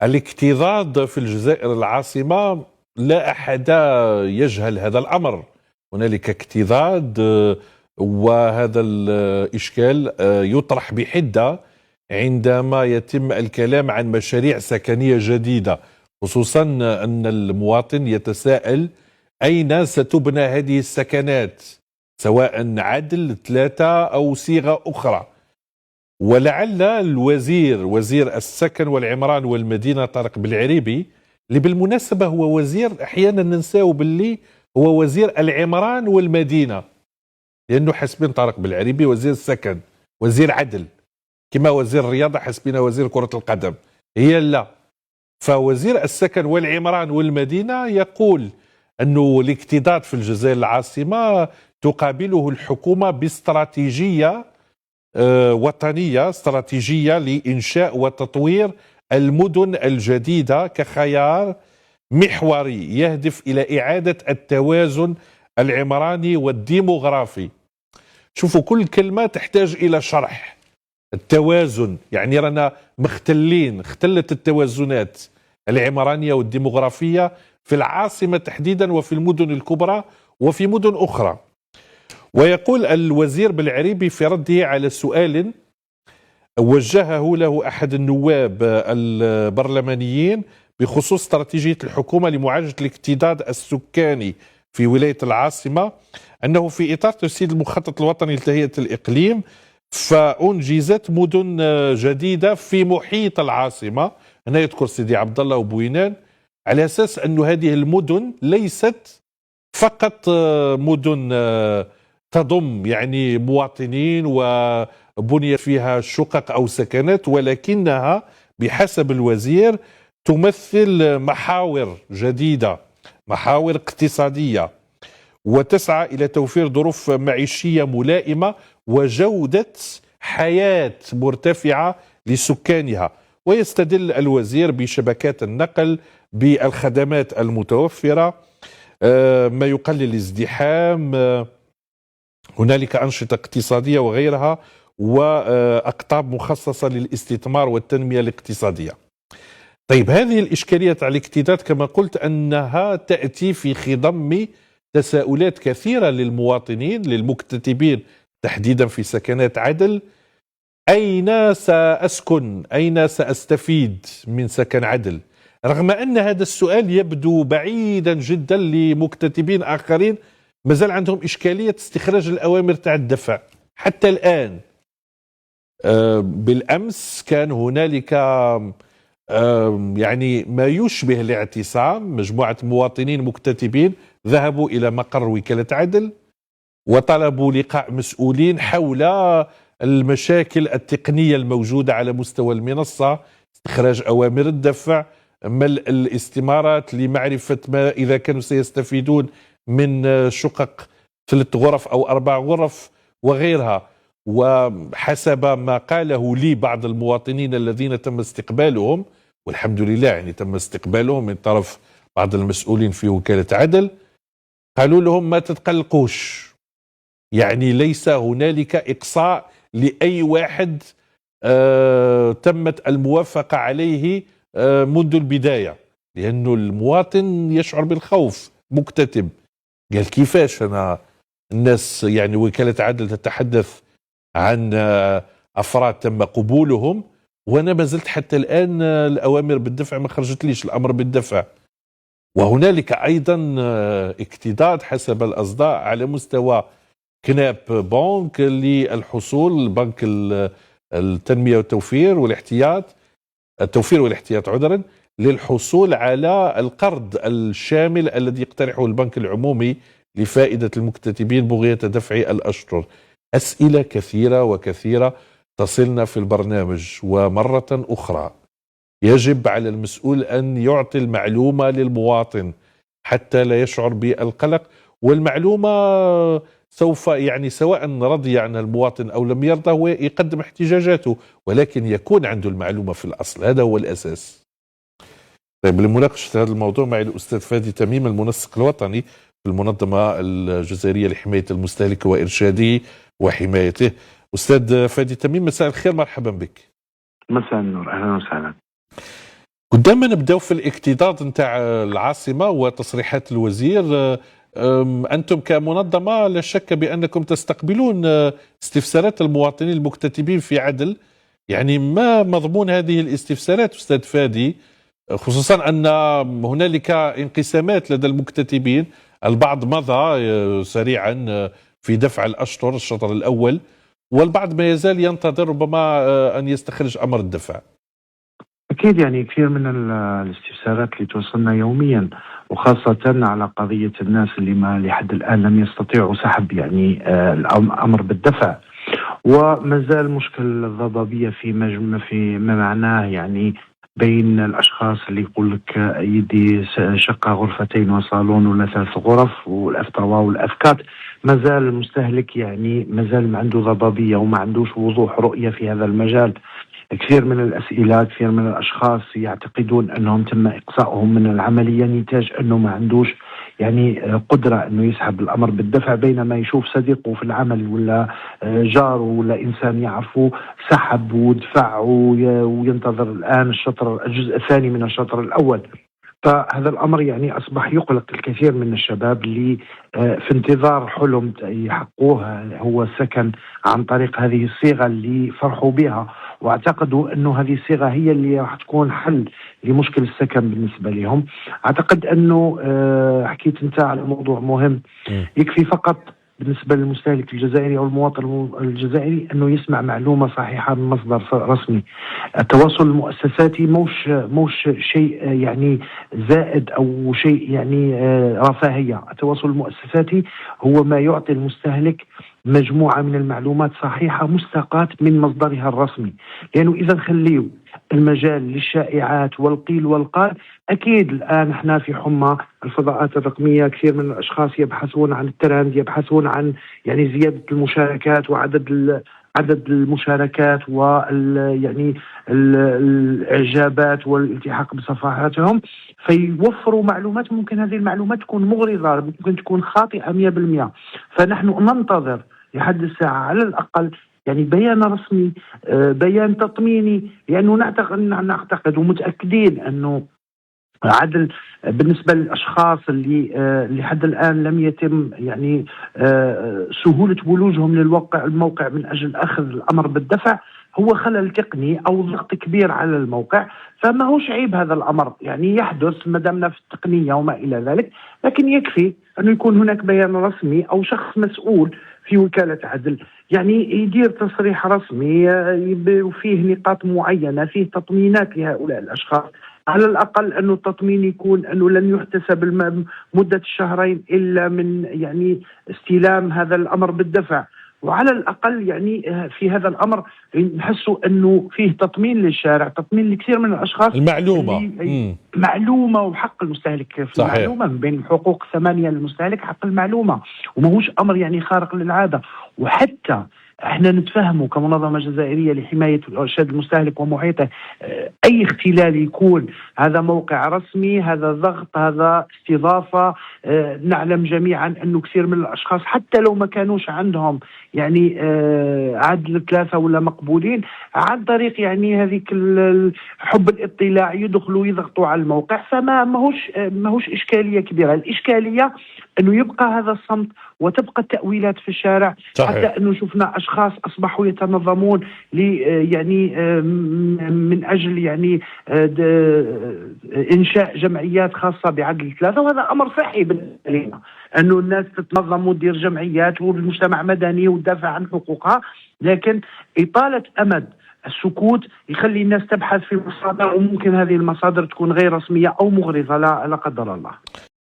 الاكتظاظ في الجزائر العاصمة لا أحد يجهل هذا الأمر. هنالك اكتظاظ، وهذا الإشكال يطرح بحدة عندما يتم الكلام عن مشاريع سكنية جديدة، خصوصا أن المواطن يتساءل أين ستبنى هذه السكنات، سواء عدل 3 أو صيغة أخرى. ولعل وزير السكن والعمران والمدينة طارق بالعريبي، اللي بالمناسبة هو وزير أحيانا ننساه باللي هو وزير العمران والمدينة، لأنه حسبين طارق بالعريبي وزير السكن وزير عدل، كما وزير الرياضة حسبنا وزير كرة القدم، هي لا. فوزير السكن والعمران والمدينة يقول أنه الاكتظاظ في الجزائر العاصمة تقابله الحكومة باستراتيجية وطنية، استراتيجية لإنشاء وتطوير المدن الجديدة كخيار محوري يهدف إلى إعادة التوازن العمراني والديموغرافي. شوفوا، كل كلمة تحتاج إلى شرح. التوازن يعني رانا اختلت التوازنات العمرانية والديموغرافية في العاصمة تحديدا وفي المدن الكبرى وفي مدن أخرى. ويقول الوزير بالعريبي في رده على سؤال وجهه له أحد النواب البرلمانيين بخصوص استراتيجية الحكومة لمعالجة الاكتظاظ السكاني في ولاية العاصمة، أنه في إطار تجسيد المخطط الوطني لتهيئة الإقليم فأنجزت مدن جديدة في محيط العاصمة. هنا يذكر سيدي عبد الله وبوينان على أساس أن هذه المدن ليست فقط مدن تضم يعني مواطنين وبنيت فيها شقق أو سكنات، ولكنها بحسب الوزير تمثل محاور جديدة، محاور اقتصادية، وتسعى إلى توفير ظروف معيشية ملائمة وجودة حياة مرتفعة لسكانها. ويستدل الوزير بشبكات النقل، بالخدمات المتوفرة، ما يقلل الازدحام، هنالك أنشطة اقتصادية وغيرها، وأقطاب مخصصة للاستثمار والتنمية الاقتصادية. طيب، هذه الإشكاليات على الاكتظاظ كما قلت أنها تأتي في خضم تساؤلات كثيرة للمواطنين للمكتتبين تحديدا في سكنات عدل. أين سأسكن؟ أين سأستفيد من سكن عدل؟ رغم أن هذا السؤال يبدو بعيدا جدا لمكتتبين آخرين، مازال عندهم إشكالية استخراج الأوامر تاع الدفع حتى الآن. بالأمس كان هنالك يعني ما يشبه الاعتصام، مجموعة مواطنين مكتتبين ذهبوا إلى مقر وكالة عدل وطلبوا لقاء مسؤولين حول المشاكل التقنية الموجودة على مستوى المنصة، استخراج أوامر الدفع، ملء الاستمارات لمعرفة ما إذا كانوا سيستفيدون من شقق 3 غرف أو 4 غرف وغيرها. وحسب ما قاله لي بعض المواطنين الذين تم استقبالهم، والحمد لله يعني تم استقبالهم من طرف بعض المسؤولين في وكالة عدل، قالوا لهم ما تتقلقوش، يعني ليس هنالك إقصاء لأي واحد تمت الموافقة عليه منذ البداية، لأنه المواطن يشعر بالخوف مكتتب. قال كيفاش أنا الناس يعني وكالة عدل تتحدث عن أفراد تم قبولهم وأنا ما زلت حتى الآن الأوامر بالدفع ما خرجت ليش، الأمر بالدفع. وهنالك أيضا اكتظاظ حسب الأصداء على مستوى كناب بنك للحصول، بنك التنمية والتوفير والاحتياط، التوفير والاحتياط عذرا، للحصول على القرض الشامل الذي يقترحه البنك العمومي لفائدة المكتتبين بغية دفع الأشطر. أسئلة كثيرة وكثيرة تصلنا في البرنامج، ومرة أخرى يجب على المسؤول أن يعطي المعلومة للمواطن حتى لا يشعر بالقلق، والمعلومة سوف يعني سواء رضي عنها المواطن أو لم يرضى هو يقدم احتجاجاته، ولكن يكون عنده المعلومة في الأصل، هذا هو الأساس. طيب، لمناقشة هذا الموضوع معي الأستاذ فادي تميم المنسق الوطني في المنظمة الجزائرية لحماية المستهلك وإرشاده وحمايته. أستاذ فادي تميم، مساء الخير، مرحبا بك. مساء النور، أهلا وسهلا. قدام نبداو في الاكتظاظ نتاع العاصمه وتصريحات الوزير، انتم كمنظمه لا شك بانكم تستقبلون استفسارات المواطنين المكتتبين في عدل. يعني ما مضمون هذه الاستفسارات استاذ فادي، خصوصا ان هنالك انقسامات لدى المكتتبين، البعض مضى سريعا في دفع الاشطر الشطر الاول، والبعض ما يزال ينتظر ربما ان يستخرج امر الدفع. أكيد يعني كثير من الاستفسارات اللي توصلنا يوميا، وخاصة على قضية الناس اللي ما لحد الآن لم يستطيعوا سحب يعني الأمر بالدفع. وما زال مشكل الضبابية في ما معناه يعني بين الأشخاص اللي يقول لك يدي شقة غرفتين وصالون ولا 3 غرف والأف 3 والأف 4. ما زال المستهلك يعني ما زال ما عنده ضبابية وما عندوش وضوح رؤية في هذا المجال. كثير من الأسئلة، كثير من الأشخاص يعتقدون أنهم تم إقصائهم من العملية نتاج أنه ما عندوش يعني قدرة أنه يسحب الأمر بالدفع، بينما يشوف صديقه في العمل ولا جاره ولا إنسان يعرفه سحب ودفع وينتظر الآن الجزء الثاني من الشطر الأول. فهذا الأمر يعني أصبح يقلق الكثير من الشباب اللي في انتظار حلم يحققوه، هو السكن عن طريق هذه الصيغة اللي فرحوا بها، واعتقدوا أنه هذه الصيغة هي اللي راح تكون حل لمشكل السكن بالنسبة لهم. أعتقد أنه حكيت أنت على موضوع مهم، يكفي فقط بالنسبة للمستهلك الجزائري أو المواطن الجزائري أنه يسمع معلومة صحيحة من مصدر رسمي. التواصل المؤسساتي موش شيء يعني زائد أو شيء يعني رفاهية. التواصل المؤسساتي هو ما يعطي المستهلك مجموعة من المعلومات صحيحة مستقاة من مصدرها الرسمي، لأنه إذا نخليه المجال للشائعات والقيل والقال، أكيد الآن احنا في حمى الفضاءات الرقمية. كثير من الأشخاص يبحثون عن الترند، يبحثون عن يعني زيادة المشاركات عدد المشاركات يعني الإعجابات والالتحاق بصفحاتهم، فيوفروا معلومات ممكن هذه المعلومات تكون مغرضة، ممكن تكون خاطئة 100%. فنحن ننتظر لحد الساعة على الأقل يعني بيان رسمي، بيان تطميني، لأنه نعتقد ومتأكدين أنه عدل بالنسبة للأشخاص اللي لحد الآن لم يتم يعني سهولة ولوجهم الموقع من أجل أخذ الأمر بالدفع، هو خلل تقني أو ضغط كبير على الموقع. فما هوش عيب هذا الأمر يعني يحدث ما دامنا في التقنية وما إلى ذلك، لكن يكفي أنه يكون هناك بيان رسمي أو شخص مسؤول في وكالة عدل يعني يدير تصريح رسمي وفيه نقاط معينة، فيه تطمينات لهؤلاء الأشخاص. على الأقل أنه التطمين يكون أنه لن يحتسب مدة الشهرين إلا من يعني استلام هذا الأمر بالدفع. وعلى الأقل يعني في هذا الأمر نحسوا أنه فيه تطمين للشارع، تطمين لكثير من الأشخاص، معلومة وحق المستهلك في صحيح. المعلومة من بين الحقوق 8 للمستهلك حق المعلومة، وما هوش أمر يعني خارق للعادة. وحتى احنا نتفهموا كمنظمة جزائرية لحماية إرشاد المستهلك ومحيطه، أي اختلال يكون هذا موقع رسمي، هذا ضغط، هذا استضافة. نعلم جميعا أنه كثير من الأشخاص حتى لو ما كانوش عندهم يعني عدل 3 ولا مقبولين، عن طريق يعني هذيك حب الاطلاع يدخلوا يضغطوا على الموقع. فما ماهوش إشكالية كبيرة. الإشكالية أنه يبقى هذا الصمت وتبقى التأويلات في الشارع. صحيح. حتى أنه شفنا أشخاص أصبحوا يتنظمون يعني من أجل يعني إنشاء جمعيات خاصة بعدل 3، وهذا أمر صحي بالنسبة لنا أنه الناس تتنظم وتدير جمعيات والمجتمع مدني وتدافع عن حقوقها. لكن إطالة أمد السكوت يخلي الناس تبحث في مصادر، وممكن هذه المصادر تكون غير رسمية أو مغرضة لا قدر الله.